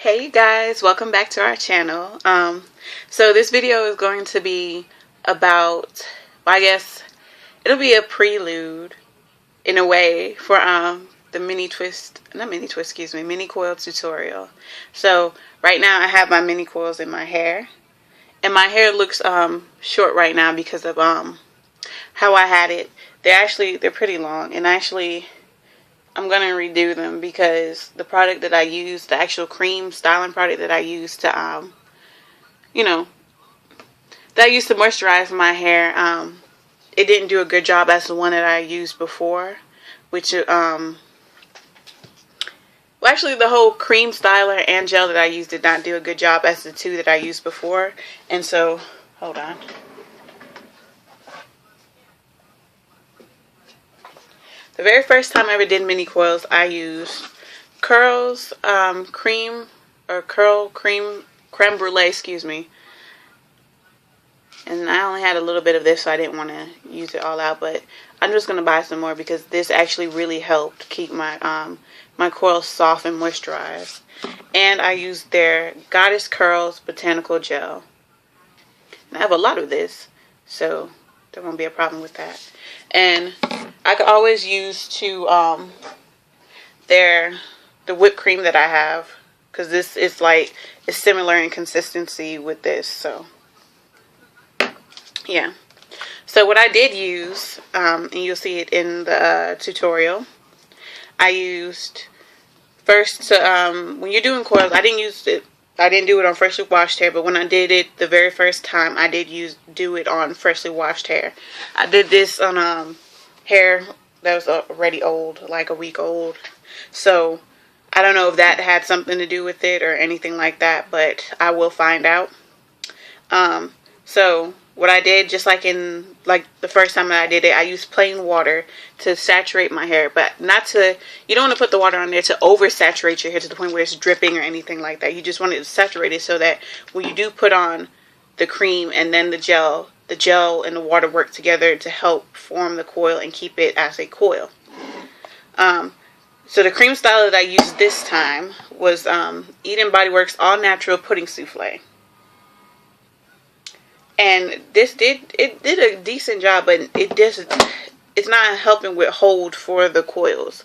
Hey you guys, welcome back to our channel. So this video is going to be about, well, I guess it'll be a prelude in a way for the mini coil tutorial. So right now I have my mini coils in my hair, and my hair looks short right now because of how I had it. They're pretty long, and actually I'm going to redo them because the product that I used, the actual cream styling product that I used to, that I used to moisturize my hair, it didn't do a good job as the one that I used before, which, well, actually the whole cream styler and gel that I used did not do a good job as the two that I used before. And so, hold on. The very first time I ever did mini coils, I used Curls creme creme brulee, excuse me. And I only had a little bit of this, so I didn't want to use it all out. But I'm just gonna buy some more because this actually really helped keep my my coils soft and moisturized. And I used their Goddess Curls Botanical Gel. And I have a lot of this, so there won't be a problem with that. And I could always use the whipped cream that I have, because this is it's similar in consistency with this. So yeah. So what I did use, and you'll see it in the tutorial, I used first to when you're doing coils, I didn't do it on freshly washed hair, but when I did it the very first time, I did do it on freshly washed hair. I did this on hair that was already old, like a week old. So I don't know if that had something to do with it or anything like that, but I will find out. So what I did, just like in the first time that I did it, I used plain water to saturate my hair, but you don't want to put the water on there to oversaturate your hair to the point where it's dripping or anything like that. You just want it to saturate it so that when you do put on the cream and then the gel and the water work together to help form the coil and keep it as a coil. So the cream style that I used this time was Eden Body Works All Natural Pudding Souffle. And this did a decent job, but it's not helping with hold for the coils.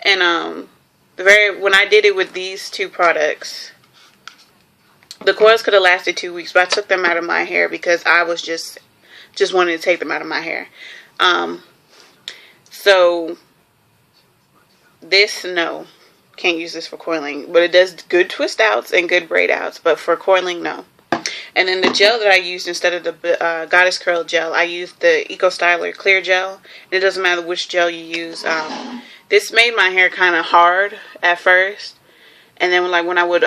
And when I did it with these two products, the coils could have lasted 2 weeks, but I took them out of my hair because I was just wanted to take them out of my hair. So this, no, can't use this for coiling, but it does good twist outs and good braid outs, but for coiling, no. And then the gel that I used instead of the Goddess Curl gel, I used the Eco Styler Clear Gel. And it doesn't matter which gel you use. This made my hair kind of hard at first. And then when I would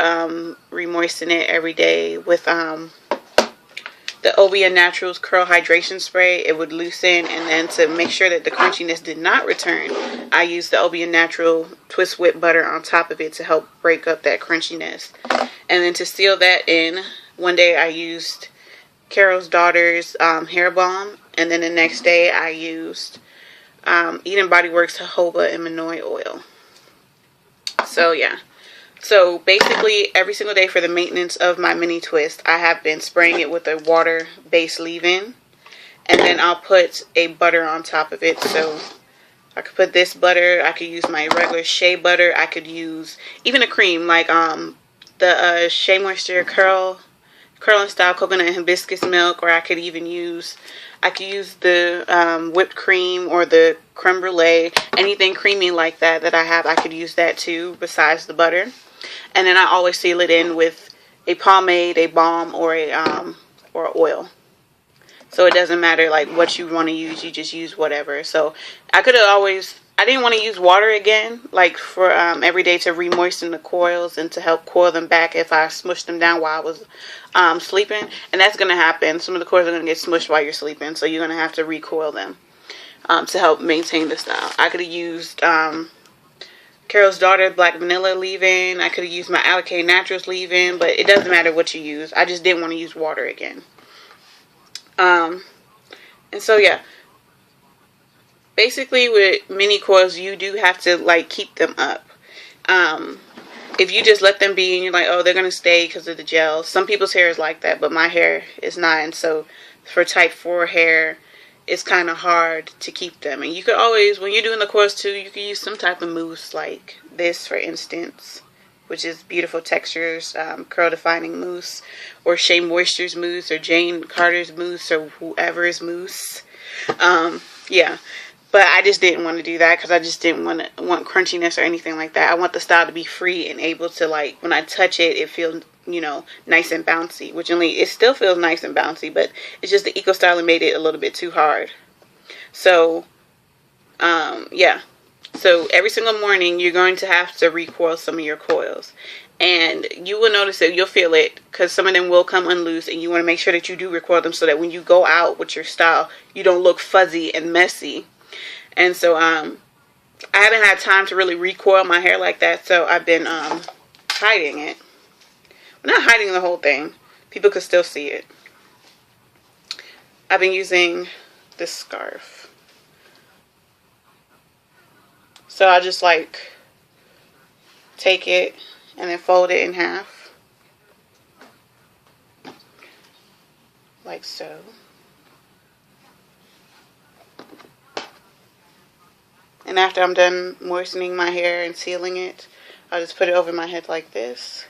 re-moisten it every day with the Obia Naturals Curl Hydration Spray, it would loosen. And then to make sure that the crunchiness did not return, I used the Obia Natural Twist Whip Butter on top of it to help break up that crunchiness. And then to seal that in, one day I used Carol's Daughter's hair balm, and then the next day I used Eden Body Works jojoba and Manoi oil. So yeah. So basically every single day for the maintenance of my mini twist, I have been spraying it with a water-based leave-in, and then I'll put a butter on top of it. So I could put this butter, I could use my regular shea butter, I could use even a cream like the Shea Moisture Curl and Style Coconut and Hibiscus Milk, or I could use the whipped cream or the creme brulee, anything creamy like that I have, I could use that too besides the butter. And then I always seal it in with a pomade, a balm, or oil. So it doesn't matter what you want to use, you just use whatever. So I didn't want to use water again, for every day to re-moisten the coils and to help coil them back if I smushed them down while I was sleeping. And that's going to happen. Some of the coils are going to get smushed while you're sleeping, so you're going to have to recoil them to help maintain the style. I could have used Carol's Daughter Black Vanilla leave-in. I could have used my Alakay Naturals leave-in, but it doesn't matter what you use. I just didn't want to use water again. And so yeah. Basically with mini coils, you do have to keep them up. if you just let them be and you're like, oh, they're going to stay because of the gel. Some people's hair is like that, but my hair is not. And so for type 4 hair, it's kind of hard to keep them. And you could always, when you're doing the coils too, you can use some type of mousse like this, for instance, which is beautiful textures, curl defining mousse, or Shea Moisture's mousse, or Jane Carter's mousse, or whoever's mousse. Yeah. But I just didn't want to do that because I just didn't want crunchiness or anything like that. I want the style to be free and able to, like, when I touch it, it feels, you know, nice and bouncy. Which only, it still feels nice and bouncy, but it's just the Eco Styler made it a little bit too hard. So, yeah. So every single morning, you're going to have to recoil some of your coils. And you will notice that you'll feel it because some of them will come unloose, and you want to make sure that you do recoil them so that when you go out with your style, you don't look fuzzy and messy. And so I haven't had time to really recoil my hair like that, so I've been hiding it. Well, not hiding the whole thing. People could still see it. I've been using this scarf. So I just like take it and then fold it in half. Like so. And after I'm done moistening my hair and sealing it, I'll just put it over my head like this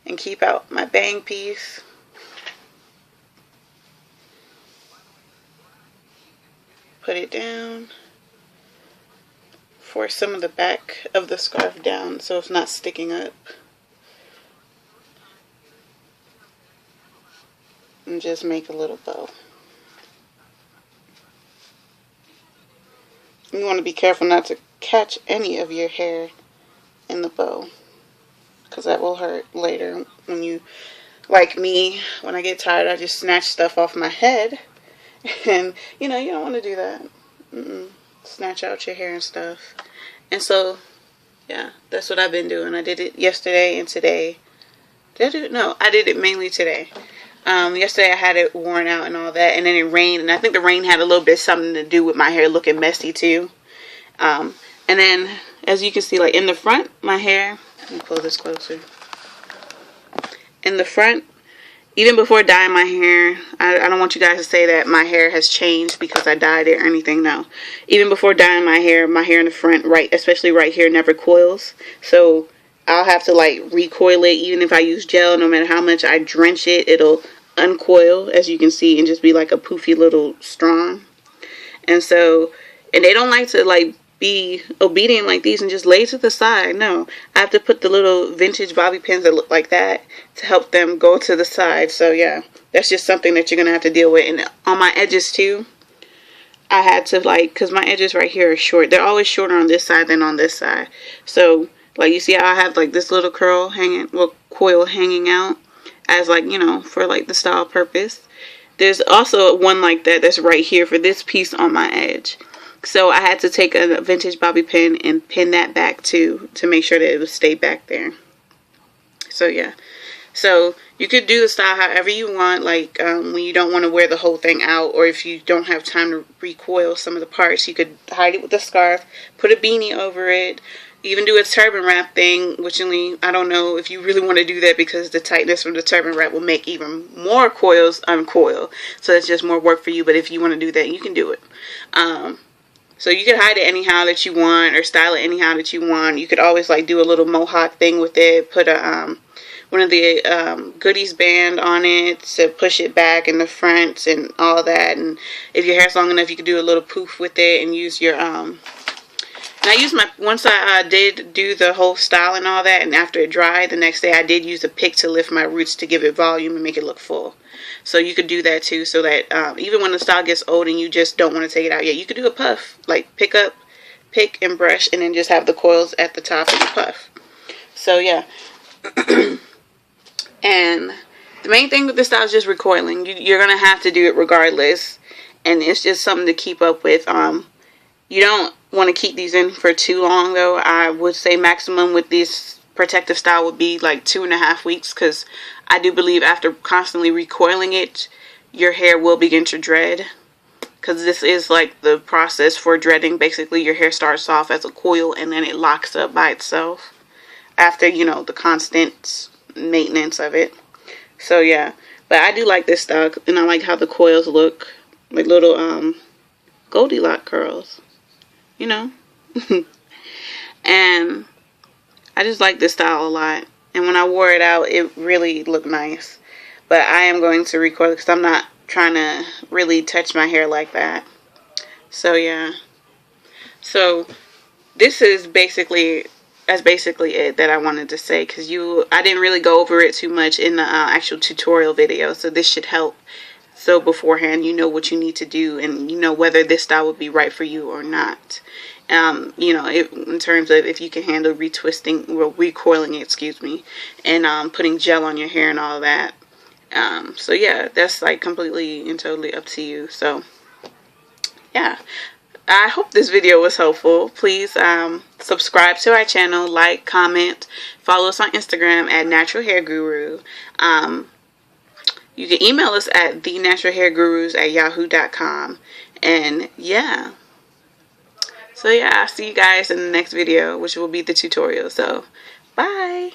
and keep out my bang piece. Put it down. Force some of the back of the scarf down so it's not sticking up. And just make a little bow. You want to be careful not to catch any of your hair in the bow, because that will hurt later when you, like me, when I get tired, I just snatch stuff off my head. And, you know, you don't want to do that. Snatch out your hair and stuff. And so, yeah, that's what I've been doing. I did it yesterday and today. Did I do it? No, I did it mainly today. Yesterday I had it worn out and all that, and then it rained, and I think the rain had a little bit something to do with my hair looking messy too. And then, as you can see, like in the front, my hair, let me pull this closer. In the front, even before dyeing my hair, I don't want you guys to say that my hair has changed because I dyed it or anything, no. Even before dyeing my hair in the front, right, especially right here, never coils. So I'll have to like recoil it. Even if I use gel, no matter how much I drench it, it'll uncoil, as you can see, and just be like a poofy little strand. And so, and they don't like to like be obedient like these and just lay to the side. No, I have to put the little vintage bobby pins that look like that to help them go to the side. So yeah, that's just something that you're gonna have to deal with. And on my edges too, I had to like, because my edges right here are short. They're always shorter on this side than on this side. So like you see how I have like this little curl hanging, well, coil hanging out as like, you know, for like the style purpose. There's also one like that that's right here for this piece on my edge. So I had to take a vintage bobby pin and pin that back too to make sure that it would stay back there. So yeah. So you could do the style however you want, like when you don't want to wear the whole thing out, or if you don't have time to recoil some of the parts, you could hide it with a scarf, put a beanie over it. Even do a turban wrap thing, which only, I don't know if you really want to do that because the tightness from the turban wrap will make even more coils uncoil. So that's just more work for you, but if you want to do that, you can do it. So you can hide it anyhow that you want, or style it anyhow that you want. You could always like do a little mohawk thing with it, put a one of the goodies band on it to push it back in the front and all that. And if your hair's long enough, you could do a little poof with it and use your and I used my, once I did do the whole style and all that, and after it dried, the next day I did use a pick to lift my roots to give it volume and make it look full. So you could do that too, so that even when the style gets old and you just don't want to take it out yet, you could do a puff. Like pick and brush, and then just have the coils at the top and puff. So yeah. And the main thing with this style is just recoiling. You're going to have to do it regardless. And it's just something to keep up with. You don't want to keep these in for too long though. I would say maximum with this protective style would be like 2.5 weeks, because I do believe after constantly recoiling it, your hair will begin to dread. Because this is like the process for dreading. Basically your hair starts off as a coil and then it locks up by itself. after, you know, the constant maintenance of it. So yeah, but I do like this style, and I like how the coils look like little Goldilocks curls, you know. And I just like this style a lot, and when I wore it out, it really looked nice. But I am going to recoil because I'm not trying to really touch my hair like that. So yeah, so this is basically, that's basically it that I wanted to say, because I didn't really go over it too much in the actual tutorial video, so this should help. So beforehand, you know what you need to do, and you know whether this style would be right for you or not. You know, in terms of if you can handle retwisting, or recoiling, excuse me, and putting gel on your hair and all that. So yeah, that's like completely and totally up to you. So yeah, I hope this video was helpful. Please subscribe to our channel, like, comment, follow us on Instagram at Natural Hair Guru. You can email us at thenaturalhairgurus@yahoo.com. And yeah, so yeah, I'll see you guys in the next video, which will be the tutorial. So bye.